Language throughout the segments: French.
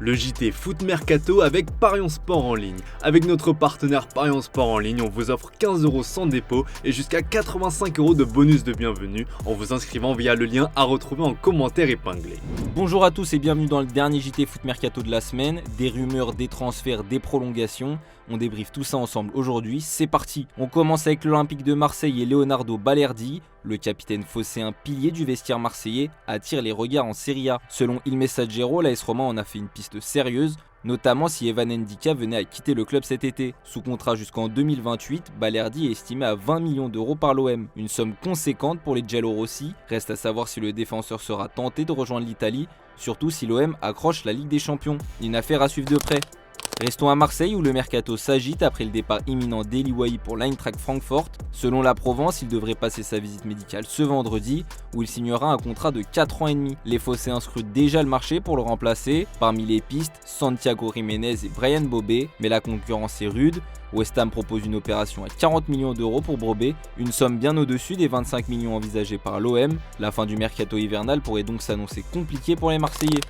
Le JT Foot Mercato avec Parions Sport en ligne. Avec notre partenaire Parions Sport en ligne, on vous offre 15 € sans dépôt et jusqu'à 85 € de bonus de bienvenue en vous inscrivant via le lien à retrouver en commentaire épinglé. Bonjour à tous et bienvenue dans le dernier JT Foot Mercato de la semaine. Des rumeurs, des transferts, des prolongations. On débriefe tout ça ensemble aujourd'hui, c'est parti. On commence avec l'Olympique de Marseille et Leonardo Balerdi. Le capitaine phocéen pilier du vestiaire marseillais attire les regards en Serie A. Selon Il Messaggero, l'AS Roma en a fait une piste sérieuse, notamment si Evan Ndika venait à quitter le club cet été. Sous contrat jusqu'en 2028, Balerdi est estimé à 20 millions d'euros par l'OM. Une somme conséquente pour les Giallorossi. Reste à savoir si le défenseur sera tenté de rejoindre l'Italie, surtout si l'OM accroche la Ligue des Champions. Une affaire à suivre de près. Restons à Marseille où le mercato s'agite après le départ imminent d'Eli Wahi pour l'Eintracht Francfort. Selon la Provence, il devrait passer sa visite médicale ce vendredi où il signera un contrat de 4 ans et demi. Les Phocéens scrutent déjà le marché pour le remplacer. Parmi les pistes, Santiago Jiménez et Brian Bobé, mais la concurrence est rude. West Ham propose une opération à 40 millions d'euros pour Bobé, une somme bien au-dessus des 25 millions envisagés par l'OM. La fin du mercato hivernal pourrait donc s'annoncer compliquée pour les Marseillais.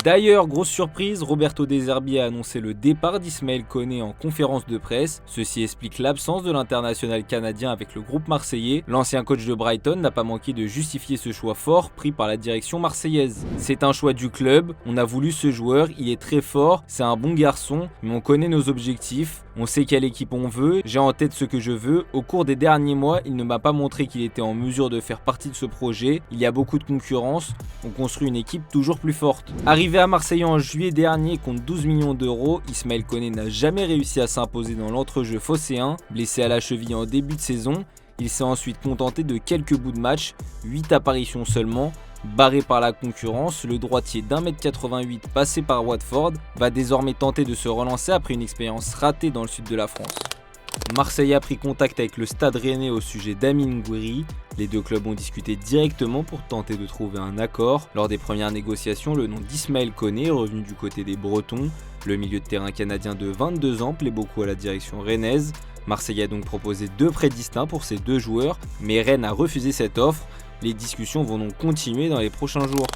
D'ailleurs, grosse surprise, Roberto De Zerbi a annoncé le départ d'Ismaël Koné en conférence de presse. Ceci explique l'absence de l'international canadien avec le groupe marseillais. L'ancien coach de Brighton n'a pas manqué de justifier ce choix fort pris par la direction marseillaise. C'est un choix du club, on a voulu ce joueur, il est très fort, c'est un bon garçon, mais on connaît nos objectifs. On sait quelle équipe on veut, j'ai en tête ce que je veux. Au cours des derniers mois, il ne m'a pas montré qu'il était en mesure de faire partie de ce projet. Il y a beaucoup de concurrence, on construit une équipe toujours plus forte. Arrivé à Marseille en juillet dernier contre 12 millions d'euros, Ismaël Koné n'a jamais réussi à s'imposer dans l'entrejeu phocéen. Blessé à la cheville en début de saison, il s'est ensuite contenté de quelques bouts de match, 8 apparitions seulement. Barré par la concurrence, le droitier d'1m88 passé par Watford va désormais tenter de se relancer après une expérience ratée dans le sud de la France. Marseille a pris contact avec le Stade Rennais au sujet d'Amine Gouiri. Les deux clubs ont discuté directement pour tenter de trouver un accord. Lors des premières négociations, le nom d'Ismaël Koné est revenu du côté des Bretons. Le milieu de terrain canadien de 22 ans plaît beaucoup à la direction rennaise. Marseille a donc proposé deux prêts distincts pour ces deux joueurs, mais Rennes a refusé cette offre. Les discussions vont donc continuer dans les prochains jours.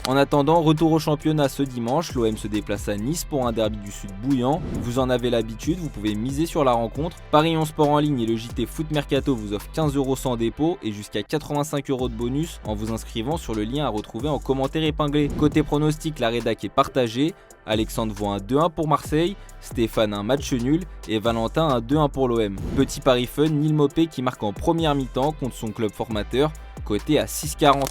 En attendant, retour au championnat ce dimanche, l'OM se déplace à Nice pour un derby du Sud bouillant. Vous en avez l'habitude, vous pouvez miser sur la rencontre. Parions Sport en ligne et le JT Foot Mercato vous offrent 15 € sans dépôt et jusqu'à 85 € de bonus en vous inscrivant sur le lien à retrouver en commentaire épinglé. Côté pronostic, la rédac est partagée. Alexandre voit un 2-1 pour Marseille, Stéphane un match nul et Valentin un 2-1 pour l'OM. Petit pari fun, Neil Maupay qui marque en première mi-temps contre son club formateur, coté à 6,40.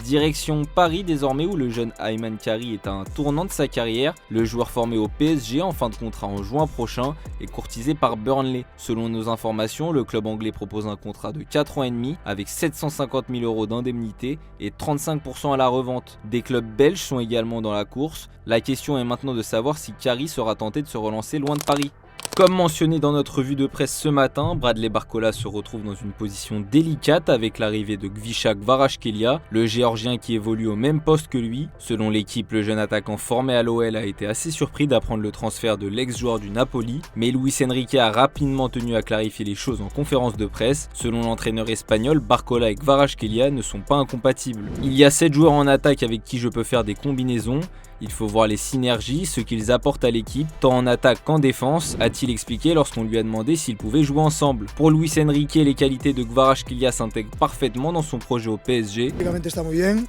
Direction Paris désormais où le jeune Ayman Khari est à un tournant de sa carrière. Le joueur formé au PSG en fin de contrat en juin prochain est courtisé par Burnley. Selon nos informations, le club anglais propose un contrat de 4 ans et demi avec 750 000 € d'indemnité et 35% à la revente. Des clubs belges sont également dans la course. La question est maintenant de savoir si Khari sera tenté de se relancer loin de Paris. Comme mentionné dans notre revue de presse ce matin, Bradley Barcola se retrouve dans une position délicate avec l'arrivée de Gvicha Kvaratskhelia, le géorgien qui évolue au même poste que lui. Selon l'équipe, le jeune attaquant formé à l'OL a été assez surpris d'apprendre le transfert de l'ex-joueur du Napoli, mais Luis Enrique a rapidement tenu à clarifier les choses en conférence de presse. Selon l'entraîneur espagnol, Barcola et Kvaratskhelia ne sont pas incompatibles. Il y a 7 joueurs en attaque avec qui je peux faire des combinaisons. Il faut voir les synergies, ce qu'ils apportent à l'équipe, tant en attaque qu'en défense, a-t-il expliqué lorsqu'on lui a demandé s'ils pouvaient jouer ensemble. Pour Luis Enrique, les qualités de Kvaratskhelia s'intègrent parfaitement dans son projet au PSG. Técnicamente está muy bien,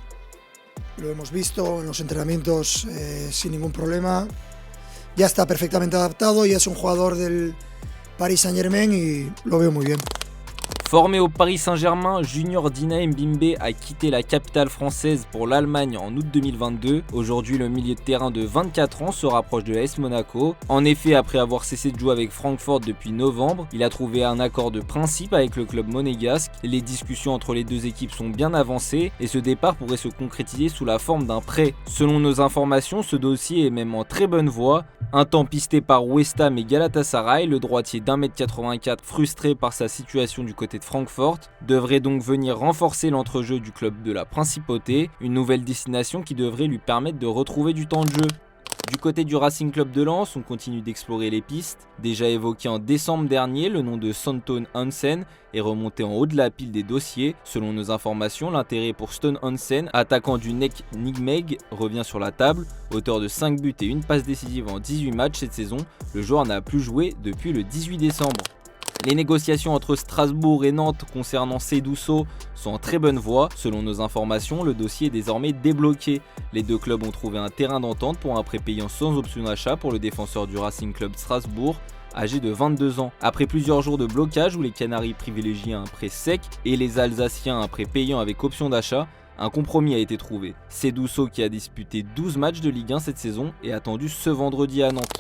lo hemos visto en los entrenamientos sin ningún problema, ya está perfectamente adaptado, ya es un jugador del Paris Saint-Germain y lo veo muy bien. Formé au Paris Saint-Germain, Junior Dina Mbimbe a quitté la capitale française pour l'Allemagne en août 2022. Aujourd'hui, le milieu de terrain de 24 ans se rapproche de l'AS Monaco. En effet, après avoir cessé de jouer avec Francfort depuis novembre, il a trouvé un accord de principe avec le club monégasque. Les discussions entre les deux équipes sont bien avancées et ce départ pourrait se concrétiser sous la forme d'un prêt. Selon nos informations, ce dossier est même en très bonne voie. Un temps pisté par West Ham et Galatasaray, le droitier d'1m84 frustré par sa situation du côté de Francfort devrait donc venir renforcer l'entrejeu du club de la Principauté, une nouvelle destination qui devrait lui permettre de retrouver du temps de jeu. Du côté du Racing Club de Lens, on continue d'explorer les pistes. Déjà évoqué en décembre dernier, le nom de Stone Hansen est remonté en haut de la pile des dossiers. Selon nos informations, l'intérêt pour Stone Hansen, attaquant du NEC Nijmegen, revient sur la table. Auteur de 5 buts et une passe décisive en 18 matchs cette saison, le joueur n'a plus joué depuis le 18 décembre. Les négociations entre Strasbourg et Nantes concernant Cedouso sont en très bonne voie. Selon nos informations, le dossier est désormais débloqué. Les deux clubs ont trouvé un terrain d'entente pour un prêt payant sans option d'achat pour le défenseur du Racing Club Strasbourg, âgé de 22 ans. Après plusieurs jours de blocage où les Canaries privilégiaient un prêt sec et les Alsaciens un prêt payant avec option d'achat, un compromis a été trouvé. Cedouso, qui a disputé 12 matchs de Ligue 1 cette saison, est attendu ce vendredi à Nantes.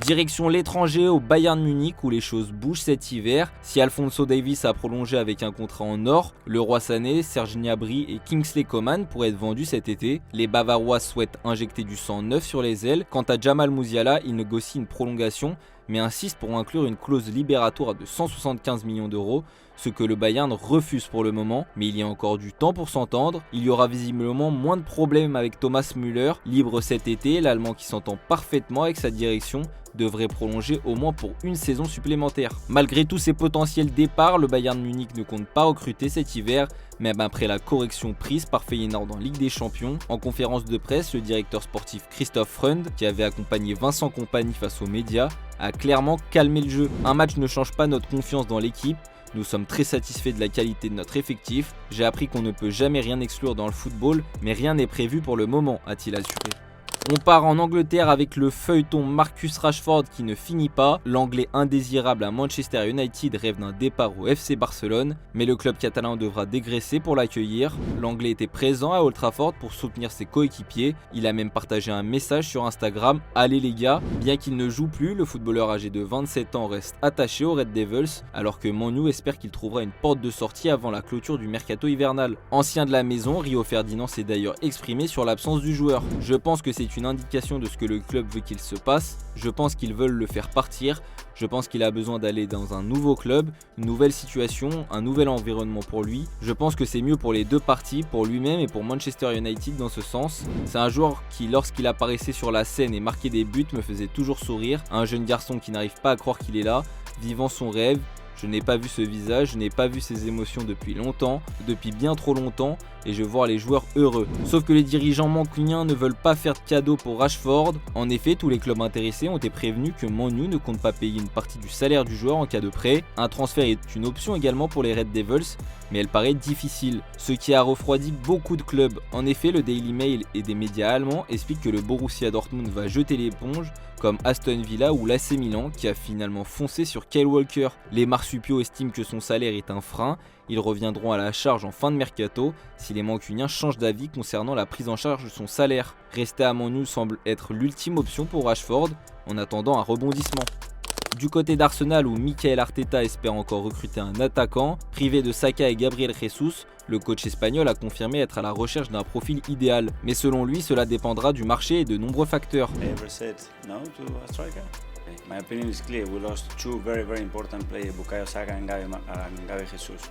Direction l'étranger au Bayern Munich où les choses bougent cet hiver. Si Alphonso Davies a prolongé avec un contrat en or, le Roi Sané, Serge Gnabry et Kingsley Coman pourraient être vendus cet été. Les Bavarois souhaitent injecter du sang neuf sur les ailes. Quant à Jamal Musiala, il négocie une prolongation mais insiste pour inclure une clause libératoire de 175 millions d'euros, ce que le Bayern refuse pour le moment, mais il y a encore du temps pour s'entendre. Il y aura visiblement moins de problèmes avec Thomas Müller, libre cet été. L'Allemand, qui s'entend parfaitement avec sa direction, devrait prolonger au moins pour une saison supplémentaire. Malgré tous ces potentiels départs, le Bayern Munich ne compte pas recruter cet hiver, même après la correction prise par Feyenoord en Ligue des Champions. En conférence de presse, le directeur sportif Christoph Freund, qui avait accompagné Vincent Kompany face aux médias, a clairement calmé le jeu. Un match ne change pas notre confiance dans l'équipe. Nous sommes très satisfaits de la qualité de notre effectif. J'ai appris qu'on ne peut jamais rien exclure dans le football, mais rien n'est prévu pour le moment, a-t-il assuré. On part en Angleterre avec le feuilleton Marcus Rashford qui ne finit pas. L'Anglais indésirable à Manchester United rêve d'un départ au FC Barcelone, mais le club catalan devra dégraisser pour l'accueillir. L'Anglais était présent à Old Trafford pour soutenir ses coéquipiers. Il a même partagé un message sur Instagram: « Allez les gars !» Bien qu'il ne joue plus, le footballeur âgé de 27 ans reste attaché aux Red Devils, alors que Man U espère qu'il trouvera une porte de sortie avant la clôture du mercato hivernal. Ancien de la maison, Rio Ferdinand s'est d'ailleurs exprimé sur l'absence du joueur. « Je pense que c'est une indication de ce que le club veut qu'il se passe. Je pense qu'ils veulent le faire partir. Je pense qu'il a besoin d'aller dans un nouveau club, une nouvelle situation, un nouvel environnement pour lui. Je pense que c'est mieux pour les deux parties, pour lui-même et pour Manchester United dans ce sens. C'est un joueur qui, lorsqu'il apparaissait sur la scène et marquait des buts, me faisait toujours sourire. Un jeune garçon qui n'arrive pas à croire qu'il est là, vivant son rêve. Je n'ai pas vu ce visage, je n'ai pas vu ces émotions depuis longtemps, depuis bien trop longtemps, et je vois les joueurs heureux. Sauf que les dirigeants mancuniens ne veulent pas faire de cadeaux pour Rashford. En effet, tous les clubs intéressés ont été prévenus que Man U ne compte pas payer une partie du salaire du joueur en cas de prêt. Un transfert est une option également pour les Red Devils, mais elle paraît difficile, ce qui a refroidi beaucoup de clubs. En effet, le Daily Mail et des médias allemands expliquent que le Borussia Dortmund va jeter l'éponge, comme Aston Villa ou l'AC Milan qui a finalement foncé sur Kyle Walker. Les marsupiaux estiment que son salaire est un frein. Ils reviendront à la charge en fin de mercato si les mancuniens changent d'avis concernant la prise en charge de son salaire. Rester à Man U semble être l'ultime option pour Rashford en attendant un rebondissement. Du côté d'Arsenal, où Mikel Arteta espère encore recruter un attaquant, privé de Saka et Gabriel Jesus, le coach espagnol a confirmé être à la recherche d'un profil idéal. Mais selon lui, cela dépendra du marché et de nombreux facteurs. My opinion is clear. We lost two very important players, Bukayo Saka and Gabriel Jesus.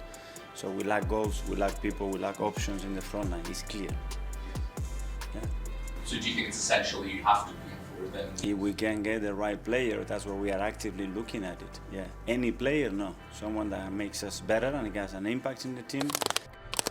So we lack goals, we lack people, we lack options in the front line. It's clear. Yeah. So do you think it's essential that you have to move forward then? If we can get the right player, that's why we are actively looking at it. Yeah. Any player, no. Someone that makes us better and has an impact in the team.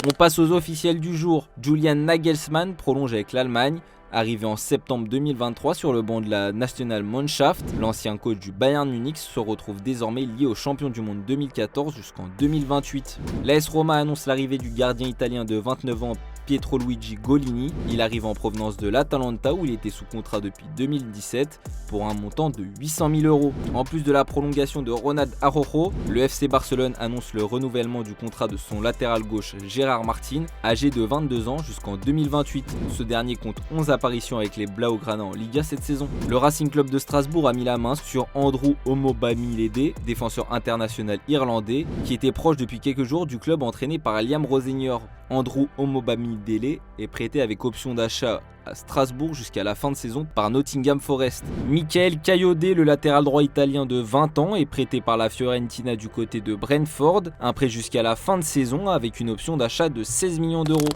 On passe aux officiels du jour. Julian Nagelsmann prolonge avec l'Allemagne. Arrivé en septembre 2023 sur le banc de la Nationalmannschaft, l'ancien coach du Bayern Munich se retrouve désormais lié au champion du monde 2014 jusqu'en 2028. L'AS Roma annonce l'arrivée du gardien italien de 29 ans Pietro Luigi Golini. Il arrive en provenance de l'Atalanta où il était sous contrat depuis 2017 pour un montant de 800 000 €. En plus de la prolongation de Ronald Araujo, le FC Barcelone annonce le renouvellement du contrat de son latéral gauche Gérard Martin, âgé de 22 ans jusqu'en 2028. Ce dernier compte 11 apparitions avec les Blaugrana en Liga cette saison. Le Racing Club de Strasbourg a mis la main sur Andrew Omobamidele, défenseur international irlandais, qui était proche depuis quelques jours du club entraîné par Liam Rosenior. Andrew Omobamidele est prêté avec option d'achat à Strasbourg jusqu'à la fin de saison par Nottingham Forest. Michael Kayode, le latéral droit italien de 20 ans, est prêté par la Fiorentina du côté de Brentford, un prêt jusqu'à la fin de saison avec une option d'achat de 16 millions d'euros.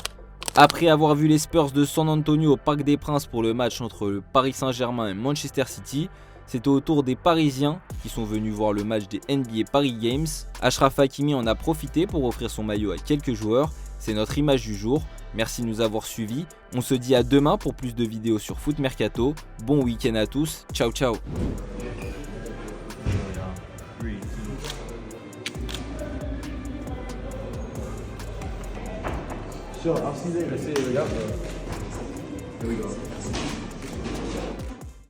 Après avoir vu les Spurs de San Antonio au Parc des Princes pour le match entre le Paris Saint-Germain et Manchester City, c'est au tour des Parisiens qui sont venus voir le match des NBA Paris Games. Achraf Hakimi en a profité pour offrir son maillot à quelques joueurs. C'est notre image du jour. Merci de nous avoir suivis. On se dit à demain pour plus de vidéos sur Foot Mercato. Bon week-end à tous. Ciao ciao. Sure, I'll see you later. See you. Yep. Here we go.